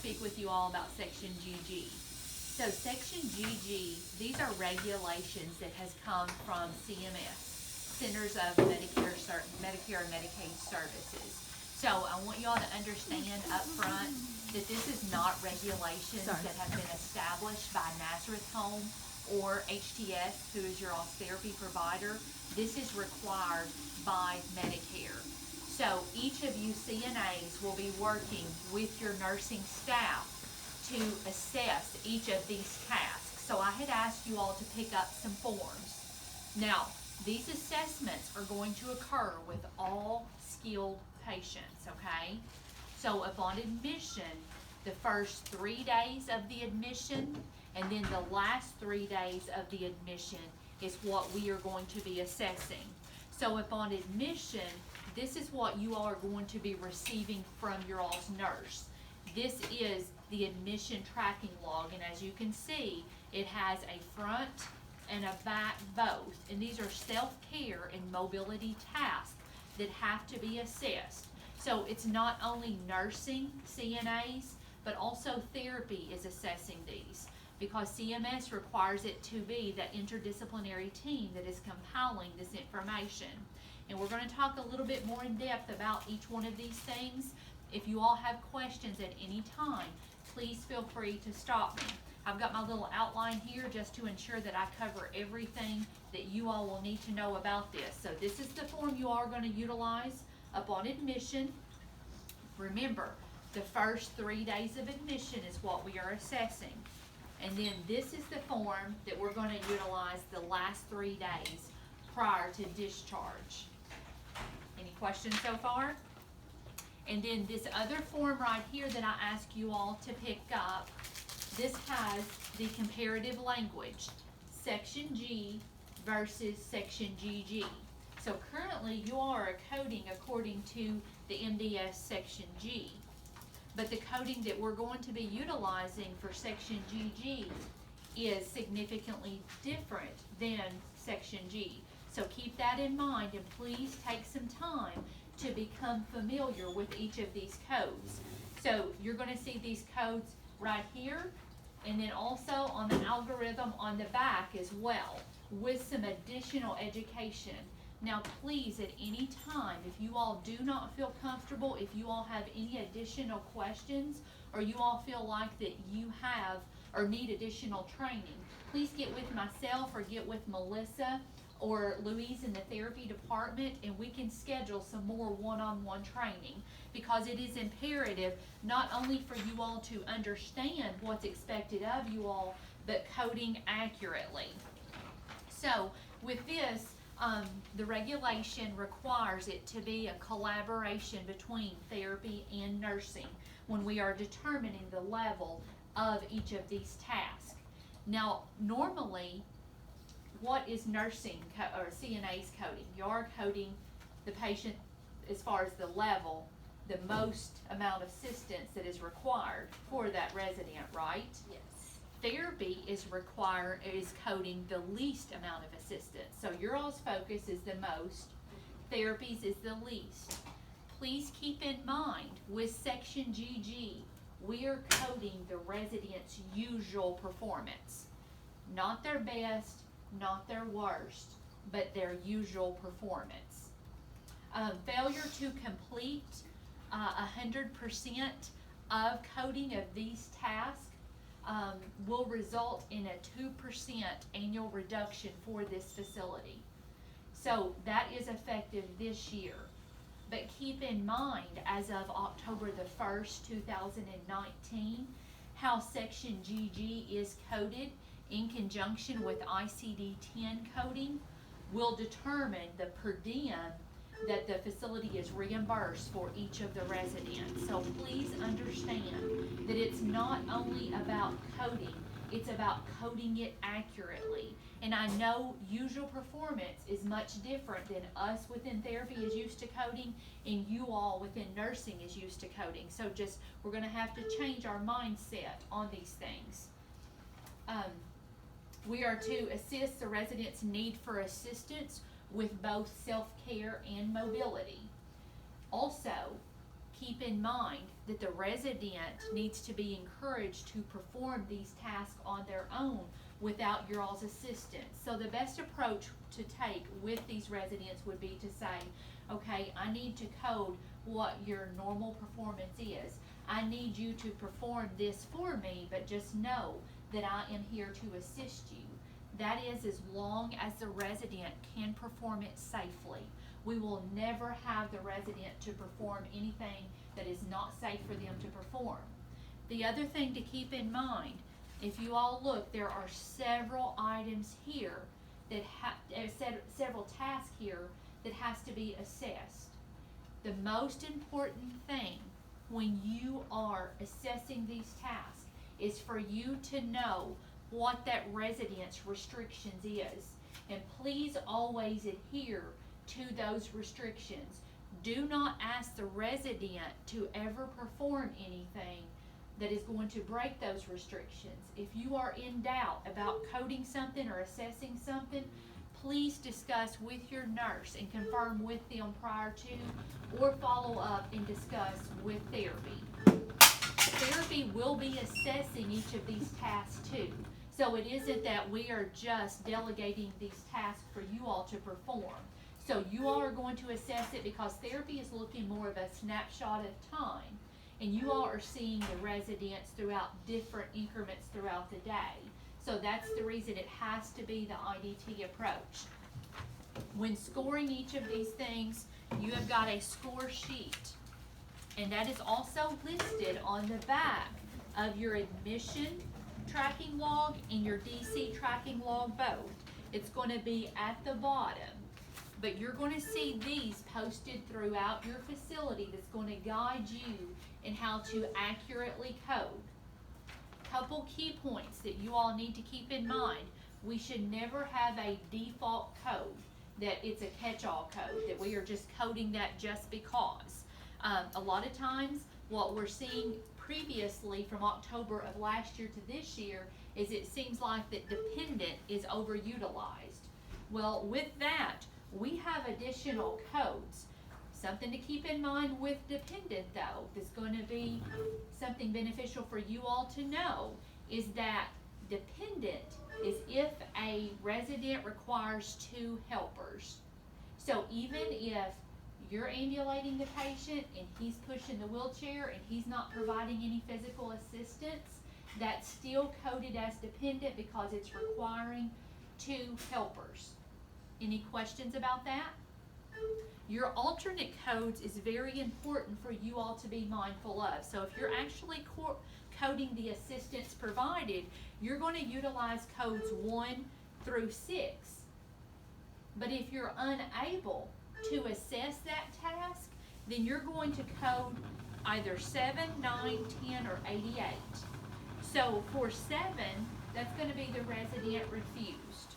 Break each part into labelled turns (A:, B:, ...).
A: speak with you all about Section GG. So Section GG, these are regulations that has come from CMS, Centers of Medicare and Medicaid Services. So I want you all to understand up front that this is not regulations that have been established by Nazareth Home or HTS, who is your all's therapy provider. This is required by Medicare. So each of you CNAs will be working with your nursing staff to assess each of these tasks. So I had asked you all to pick up some forms. Now, these assessments are going to occur with all skilled patients, okay? So upon admission, the first 3 days of the admission and then the last 3 days of the admission is what we are going to be assessing. So upon admission, this is what you all are going to be receiving from your all's nurse. This is the admission tracking log, and as you can see, it has a front and a back both, and these are self-care and mobility tasks that have to be assessed. So it's not only nursing CNAs, but also therapy is assessing these, because CMS requires it to be that interdisciplinary team that is compiling this information. And we're going to talk a little bit more in depth about each one of these things. If you all have questions at any time, please feel free to stop me. I've got my little outline here just to ensure that I cover everything that you all will need to know about this. So this is the form you are going to utilize upon admission. Remember, the first 3 days of admission is what we are assessing. And then this is the form that we're going to utilize the last 3 days prior to discharge. Any questions so far? And then this other form right here that I ask you all to pick up, this has the comparative language, Section G versus Section GG. So currently you are coding according to the MDS Section G. But the coding that we're going to be utilizing for Section GG is significantly different than Section G. So keep that in mind, and please take some time to become familiar with each of these codes. So you're going to see these codes right here, and then also on the algorithm on the back as well, with some additional education. Now please, at any time, if you all do not feel comfortable, if you all have any additional questions, or you all feel like that you have or need additional training, please get with myself or get with Melissa or Louise in the therapy department, and we can schedule some more one-on-one training, because it is imperative not only for you all to understand what's expected of you all, but coding accurately. So with this, the regulation requires it to be a collaboration between therapy and nursing when we are determining the level of each of these tasks. Now, normally, what is nursing or CNA's coding? You are coding the patient as far as the level, the most amount of assistance that is required for that resident, right?
B: Yes.
A: Therapy is coding the least amount of assistance. So your all's focus is the most, therapy's is the least. Please keep in mind, with Section GG, we are coding the resident's usual performance. Not their best, not their worst, but their usual performance. Failure to complete 100% of coding of these tasks will result in a 2% annual reduction for this facility. So that is effective this year. But keep in mind, as of October the 1st, 2019, how Section GG is coded in conjunction with ICD-10 coding will determine the per diem that the facility is reimbursed for each of the residents. So please understand that it's not only about coding, it's about coding it accurately. And I know usual performance is much different than us within therapy is used to coding, and you all within nursing is used to coding. So just, we're gonna have to change our mindset on these things. We are to assist the resident's need for assistance with both self-care and mobility. Also, keep in mind that the resident needs to be encouraged to perform these tasks on their own without your all's assistance. So the best approach to take with these residents would be to say, okay, I need to code what your normal performance is. I need you to perform this for me, but just know that I am here to assist you. That is, as long as the resident can perform it safely. We will never have the resident to perform anything that is not safe for them to perform. The other thing to keep in mind, if you all look, there are several items here that several tasks here that has to be assessed. The most important thing when you are assessing these tasks is for you to know what that resident's restrictions is. And please always adhere to those restrictions. Do not ask the resident to ever perform anything that is going to break those restrictions. If you are in doubt about coding something or assessing something, please discuss with your nurse and confirm with them prior to, or follow up and discuss with therapy. Therapy will be assessing each of these tasks too. So it isn't that we are just delegating these tasks for you all to perform. So you all are going to assess it because therapy is looking more of a snapshot of time, and you all are seeing the residents throughout different increments throughout the day. So that's the reason it has to be the IDT approach. When scoring each of these things, you have got a score sheet, and that is also listed on the back of your admission tracking log and your DC tracking log both. It's going to be at the bottom, but you're going to see these posted throughout your facility that's going to guide you in how to accurately code. Couple key points that you all need to keep in mind. We should never have a default code that it's a catch-all code, that we are just coding that just because. A lot of times what we're seeing previously from October of last year to this year is it seems like that dependent is overutilized. Well, with that, we have additional codes. Something to keep in mind with dependent though, that's going to be something beneficial for you all to know, is that dependent is if a resident requires 2 helpers. So even if you're ambulating the patient and he's pushing the wheelchair and he's not providing any physical assistance, that's still coded as dependent because it's requiring 2 helpers. Any questions about that? Your alternate codes is very important for you all to be mindful of. So if you're actually coding the assistance provided, you're going to utilize codes 1 through 6. But if you're unable to assess that task, then you're going to code either 7, 9, 10, or 88. So for 7, that's going to be the resident refused.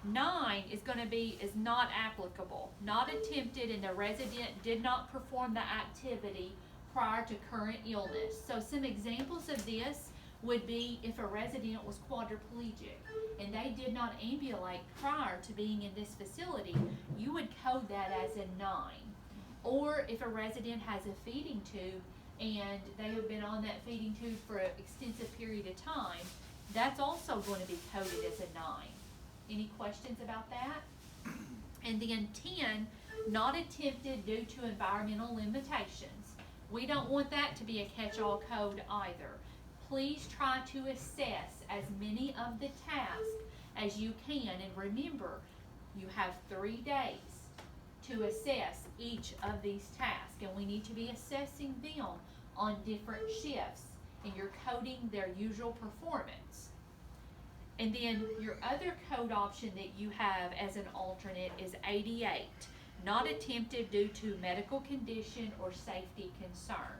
A: 9 is going to be is not applicable, not attempted, and the resident did not perform the activity prior to current illness. So some examples of this would be if a resident was quadriplegic and they did not ambulate prior to being in this facility, you would code that as a 9. Or if a resident has a feeding tube and they have been on that feeding tube for an extensive period of time, that's also going to be coded as a 9. Any questions about that? And then 10, not attempted due to environmental limitations. We don't want that to be a catch-all code either. Please try to assess as many of the tasks as you can, and remember, you have 3 days to assess each of these tasks, and we need to be assessing them on different shifts, and you're coding their usual performance. And then your other code option that you have as an alternate is 88, not attempted due to medical condition or safety concern.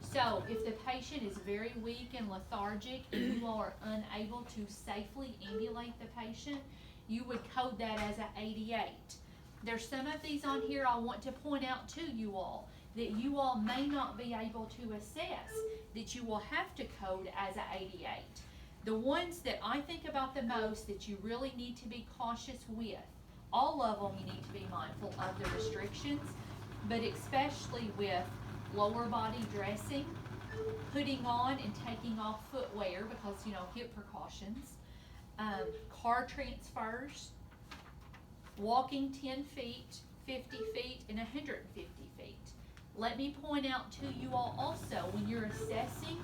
A: So if the patient is very weak and lethargic and you are unable to safely ambulate the patient, you would code that as an 88. There's some of these on here I want to point out to you all that you all may not be able to assess, that you will have to code as an 88. The ones that I think about the most that you really need to be cautious with, all of them you need to be mindful of the restrictions, but especially with lower body dressing, putting on and taking off footwear because, hip precautions, car transfers, walking 10 feet, 50 feet, and 150 feet. Let me point out to you all also, when you're assessing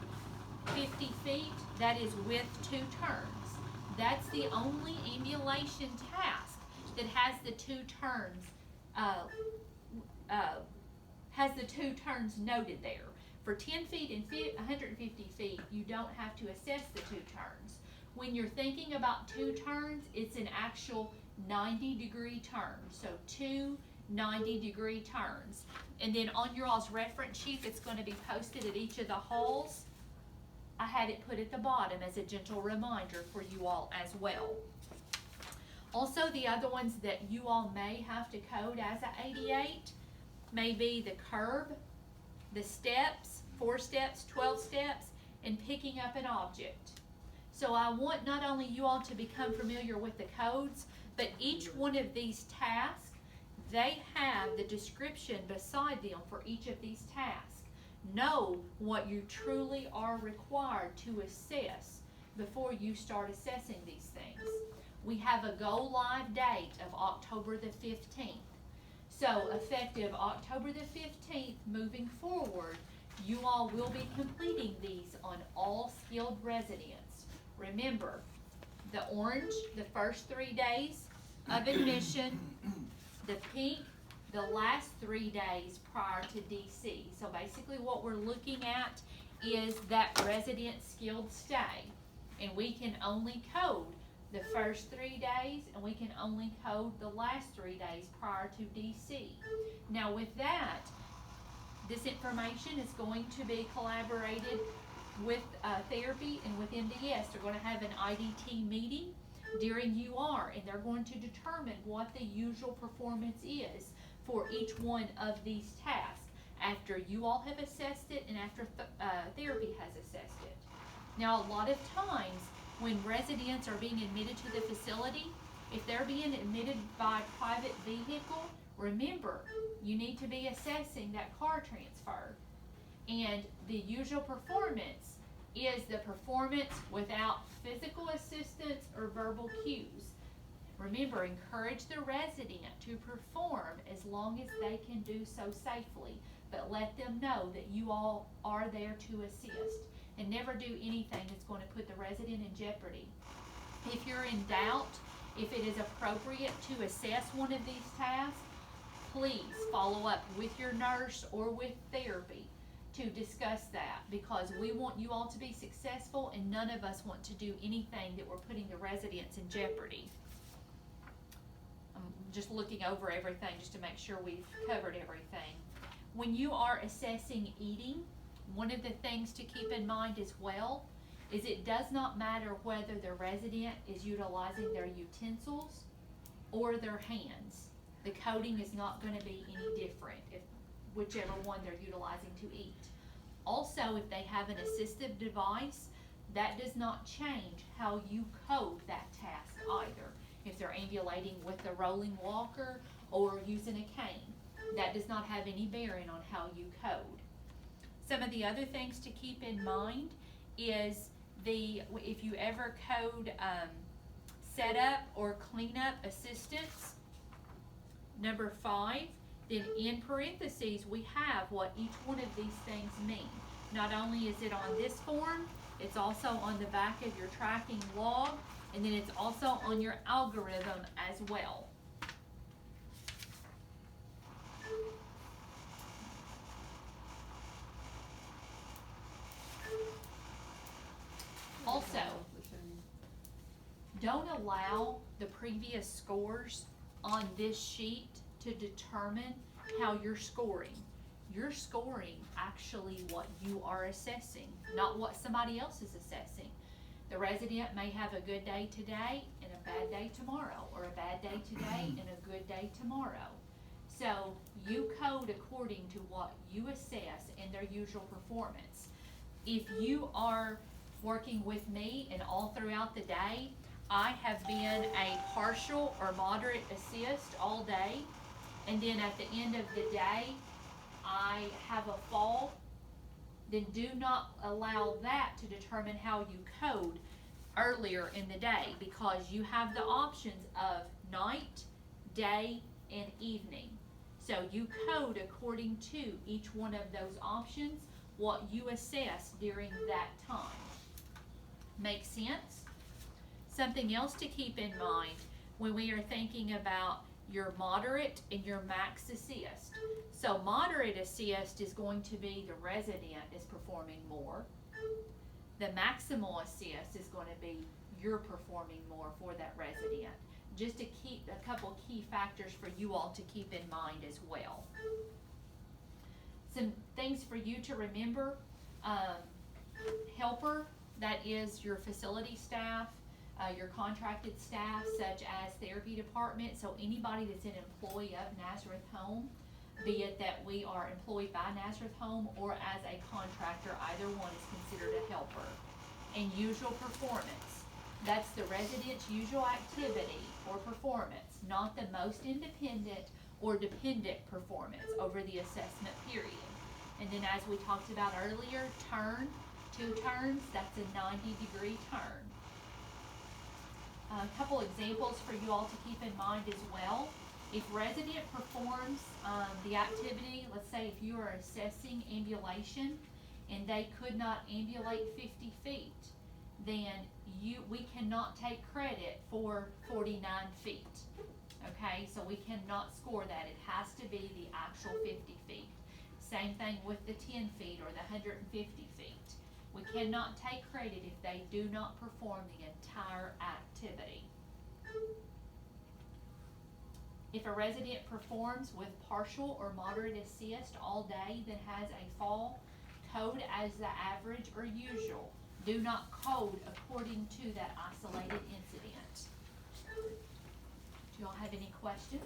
A: 50 feet, that is with 2 turns. That's the only ambulation task that has the 2 turns, noted there. For 10 feet and 150 feet, you don't have to assess the 2 turns. When you're thinking about 2 turns, it's an actual 90-degree turn. So 2 90-degree turns. And then on your all's reference sheet that's going to be posted at each of the halls, I had it put at the bottom as a gentle reminder for you all as well. Also, the other ones that you all may have to code as a 88 may be the curb, the steps, 4 steps, 12 steps, and picking up an object. So I want not only you all to become familiar with the codes, but each one of these tasks, they have the description beside them for each of these tasks. Know what you truly are required to assess before you start assessing these things. We have a go live date of October the 15th. So effective October the 15th moving forward, you all will be completing these on all skilled residents. Remember, the orange, the first 3 days of admission, the pink, the last 3 days prior to DC. So basically what we're looking at is that resident skilled stay. And we can only code the first 3 days, and we can only code the last 3 days prior to DC. Now with that, this information is going to be collaborated with therapy and with MDS. They're going to have an IDT meeting during UR, and they're going to determine what the usual performance is for each one of these tasks after you all have assessed it and after therapy has assessed it. Now, a lot of times when residents are being admitted to the facility, if they're being admitted by private vehicle, remember, you need to be assessing that car transfer. And the usual performance is the performance without physical assistance or verbal cues. Remember, encourage the resident to perform as long as they can do so safely, but let them know that you all are there to assist, and never do anything that's going to put the resident in jeopardy. If you're in doubt if it is appropriate to assess one of these tasks, please follow up with your nurse or with therapy to discuss that, because we want you all to be successful, and none of us want to do anything that we're putting the residents in jeopardy. I'm just looking over everything just to make sure we've covered everything. When you are assessing eating, one of the things to keep in mind as well is it does not matter whether the resident is utilizing their utensils or their hands. The coding is not going to be any different if whichever one they're utilizing to eat. Also, if they have an assistive device, that does not change how you code that task either. If they're ambulating with a rolling walker or using a cane, that does not have any bearing on how you code. Some of the other things to keep in mind is if you ever code setup or cleanup assistance, number 5, then in parentheses we have what each one of these things mean. Not only is it on this form, it's also on the back of your tracking log, and then it's also on your algorithm as well. Also, don't allow the previous scores on this sheet to determine how you're scoring. You're scoring actually what you are assessing, not what somebody else is assessing. The resident may have a good day today and a bad day tomorrow, or a bad day today and a good day tomorrow. So you code according to what you assess in their usual performance. If you are working with me and all throughout the day, I have been a partial or moderate assist all day, and then at the end of the day, I have a fall, then do not allow that to determine how you code earlier in the day, because you have the options of night, day, and evening. So you code according to each one of those options, what you assess during that time. Make sense? Something else to keep in mind when we are thinking about your moderate and your max assist. So moderate assist is going to be the resident is performing more. The maximal assist is going to be you're performing more for that resident. Just to keep a couple key factors for you all to keep in mind as well. Some things for you to remember. Helper, that is your facility staff, your contracted staff, such as therapy department. So anybody that's an employee of Nazareth Home, be it that we are employed by Nazareth Home or as a contractor, either one is considered a helper. And usual performance, that's the resident's usual activity or performance, not the most independent or dependent performance over the assessment period. And then as we talked about earlier, turn, 2 turns, that's a 90-degree turn. A couple examples for you all to keep in mind as well. If resident performs the activity, let's say if you are assessing ambulation and they could not ambulate 50 feet, then we cannot take credit for 49 feet. Okay, so we cannot score that. It has to be the actual 50 feet. Same thing with the 10 feet or the 150 feet. We cannot take credit if they do not perform the entire activity. If a resident performs with partial or moderate assist all day, then has a fall, code as the average or usual. Do not code according to that isolated incident. Do y'all have any questions?